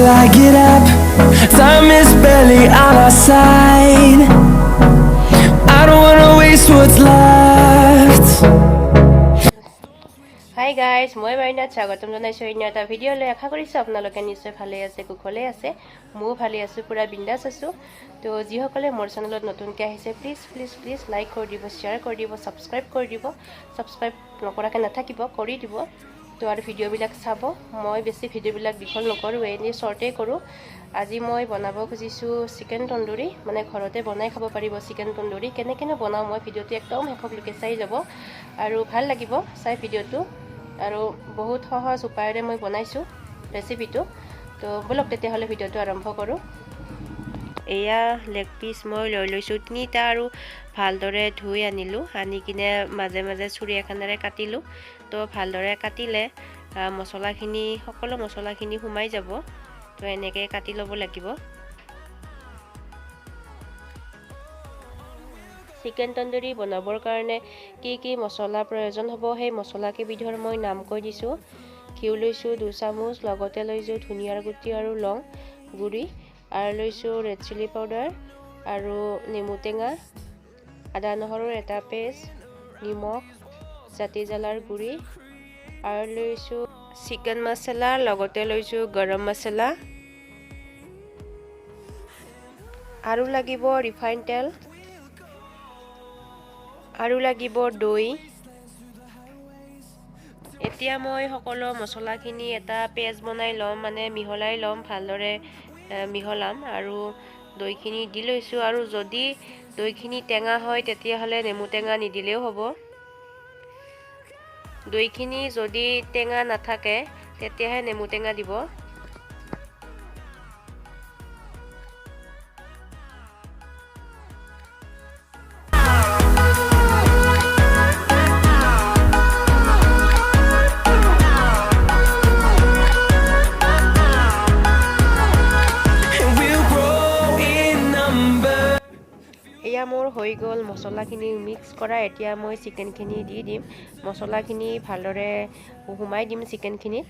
I get up. Time is barely on our side. I don't wanna waste what's left. Hi guys, মই মাইনাত স্বাগতম জনাইছো অন্য এটা ভিডিঅ'লৈ। আশা কৰিছো আপোনালোকে নিশ্চয় ভালে আছে, কুশলে আছে। ময়ো ভালে আছো, পুৰা বিন্দাছ আছো। তো যিসকলে মোৰ চেনেলত নতুনকৈ আহিছে প্লিজ লাইক কৰি দিব, শ্বেয়াৰ কৰি দিব, ছাবস্ক্ৰাইব কৰি দিব। ছাবস্ক্ৰাইব নকৰাকৈ নাথাকিব, কৰি দিব। তো আৰু ভিডিঅ'বিলাক চাব। মই বেছি ভিডিঅ'বিলাক দীঘল নকৰোঁ, এনেই শ্বৰ্টেই কৰোঁ। আজি মই বনাব খুজিছোঁ চিকেন তন্দুৰী, মানে ঘৰতে বনাই খাব পাৰিব চিকেন তন্দুৰী। কেনেকৈ বনাওঁ মই ভিডিঅ'টো একদম শেষলৈকে চাই যাব আৰু ভাল লাগিব চাই ভিডিঅ'টো। আৰু বহুত সহজ উপায়েৰে মই বনাইছোঁ ৰেচিপিটো। তো বলক তেতিয়াহ'লে ভিডিঅ'টো আৰম্ভ কৰোঁ। এয়া লেগ পিচ মই লৈ লৈছোঁ 3টা আৰু ভালদৰে ধুই আনিলোঁ। আনি কিনে মাজে মাজে ছুৰী এখনেৰে কাটিলোঁ। তো ভালদৰে কাটিলে মছলাখিনি সকলো মছলাখিনি সোমাই যাব। তো এনেকৈ কাটি ল'ব লাগিব। চিকেন তন্দুৰী বনাবৰ কাৰণে কি মছলা প্ৰয়োজন হ'ব সেই মছলা কেইবিধৰ মই নাম কৈ দিছোঁ। ঘিউ লৈছোঁ 2 চামুচ, লগতে লৈছোঁ ধনিয়াৰ গুটি আৰু লং গুড়ি, আৰু লৈছোঁ ৰেড চিলি পাউডাৰ আৰু নেমু টেঙা, আদা নহৰুৰ এটা পেষ্ট, নিমখ, জাতি জ্বালাৰ গুড়ি, আৰু লৈছোঁ চিকেন মছলা, লগতে লৈছোঁ গৰম মছলা, আৰু লাগিব ৰিফাইন তেল, আৰু লাগিব দৈ। এতিয়া মই সকলো মছলাখিনি এটা পেষ্ট বনাই ল'ম, মানে মিহলাই ল'ম, ভালদৰে মিহলাম। আৰু দৈখিনি দি লৈছোঁ। আৰু যদি দৈখিনি টেঙা হয় তেতিয়াহ'লে নেমু টেঙা নিদিলেও হ'ব। দৈখিনি যদি টেঙা নাথাকে তেতিয়াহে নেমু টেঙা দিব। এয়া মোৰ হৈ গ'ল মছলাখিনি মিক্স কৰা। এতিয়া মই চিকেনখিনি দি দিম। মছলাখিনি ভালদৰে সোমাই দিম চিকেনখিনিত।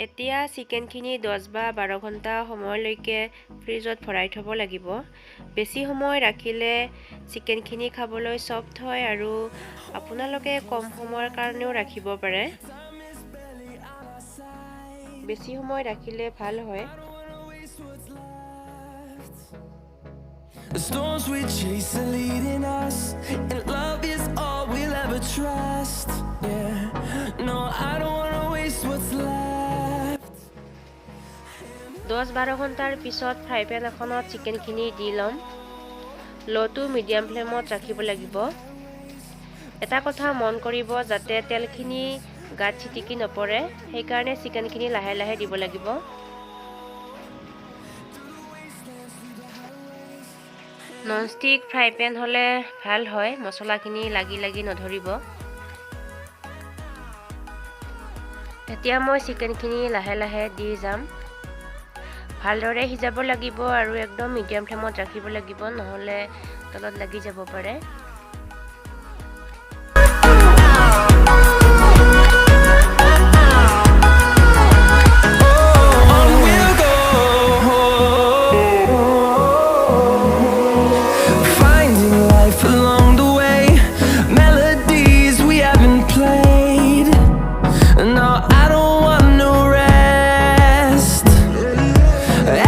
এতিয়া চিকেনখিনি 10 বা 12 ঘণ্টা সময়লৈকে ফ্ৰিজত ভৰাই থ'ব লাগিব। বেছি সময় ৰাখিলে চিকেনখিনি খাবলৈ ছফ্ট হয়, আৰু আপোনালোকে কম সময়ৰ কাৰণেও ৰাখিব পাৰে। বেছি সময় ৰাখিলে ভাল হয়। The storms we chase are leading us, and love is all we'll ever trust. Yeah, no, I don't wanna waste what's left. 10-12 ঘণ্টাৰ পিছত ফ্ৰাই পেন এখনত চিকেনখিনি দি ল'ম। ল' টু মিডিয়াম ফ্লেমত ৰাখিব লাগিব। এটা কথা মন কৰিব যাতে তেলখিনি গাত ছিটিকি নপৰে, সেইকাৰণে চিকেনখিনি লাহে লাহে দিব লাগিব। ননষ্টিক ফ্ৰাই পেন হ'লে ভাল হয়, মছলাখিনি লাগি নধৰিব। এতিয়া মই চিকেনখিনি লাহে লাহে দি যাম। ভালদৰে সিজাব লাগিব আৰু একদম মিডিয়াম ফ্লেমত ৰাখিব লাগিব, নহ'লে তলত লাগি যাব পাৰে।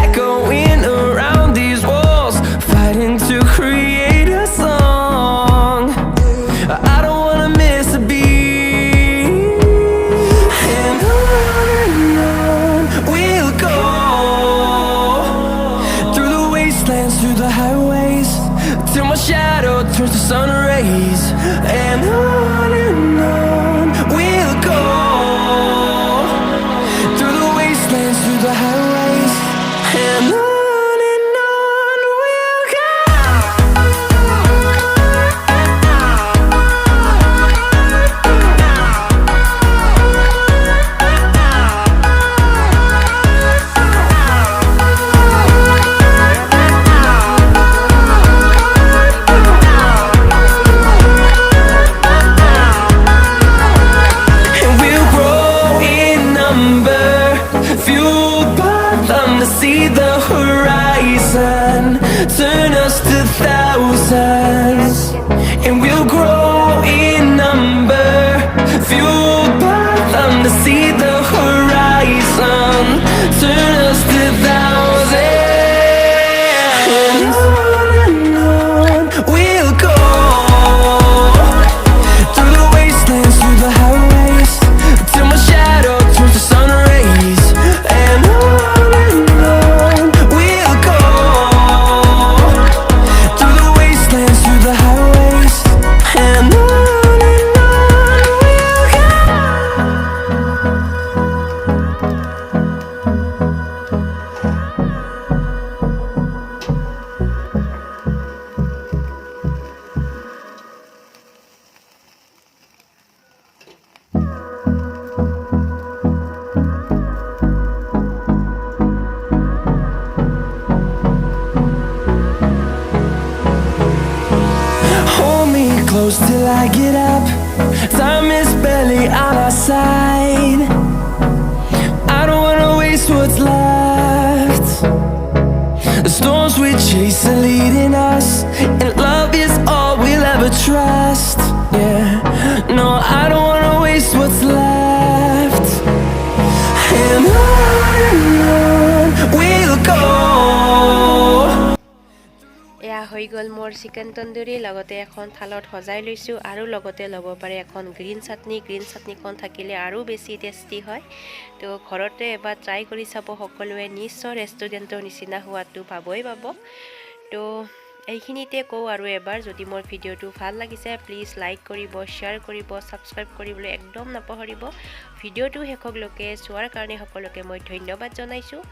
Echoing around these walls, fighting to create a song. to see the horizon, turn us to thousands, and we'll grow in number, fueled by them to see the horizon, turn us to thousands, and on we'll go, through the wastelands, through the highways, till my shadow turns to sun rays, and on we'll go, through the wastelands, through the highways, and on we'll go. Hold me close till I get up. Time is barely on our side. I don't wanna waste what's left. The storms we chase are leading us, and love is all we'll ever trust. Yeah, no, I don't wanna waste what's left. And on we'll go. এয়া হৈ গ'ল মোৰ chicken tandoori লগতে এখন থালত সজাই লৈছোঁ আৰু লগতে ল'ব পাৰে এখন গ্ৰীণ চাটনিখন থাকিলে আৰু বেছি টেষ্টি হয় তো ঘৰতে এবাৰ ট্ৰাই কৰি চাব সকলোৱে নিশ্চয় ৰেষ্টুৰেণ্টৰ নিচিনা হোৱাটো পাবই পাব তো এইখিনিতে কওঁ আৰু এবাৰ যদি মোৰ ভিডিঅ'টো ভাল লাগিছে প্লিজ লাইক কৰিব শ্বেয়াৰ কৰিব ছাবস্ক্ৰাইব কৰিবলৈ একদম নাপাহৰিব ভিডিঅ'টো শেষলৈকে চোৱাৰ কাৰণে সকলোকে মই ধন্যবাদ জনাইছোঁ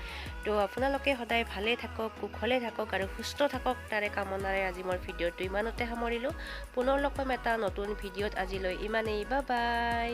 তো আপোনালোকে সদায় ভালে থাকক কুশলে থাকক আৰু সুস্থ থাকক তাৰে কামনাৰে আজি মোৰ ভিডিঅ'টো ইমানতে সামৰিলোঁ পুনৰ লগ পাম এটা নতুন ভিডিঅ'ত আজিলৈ ইমানেই বাই বাই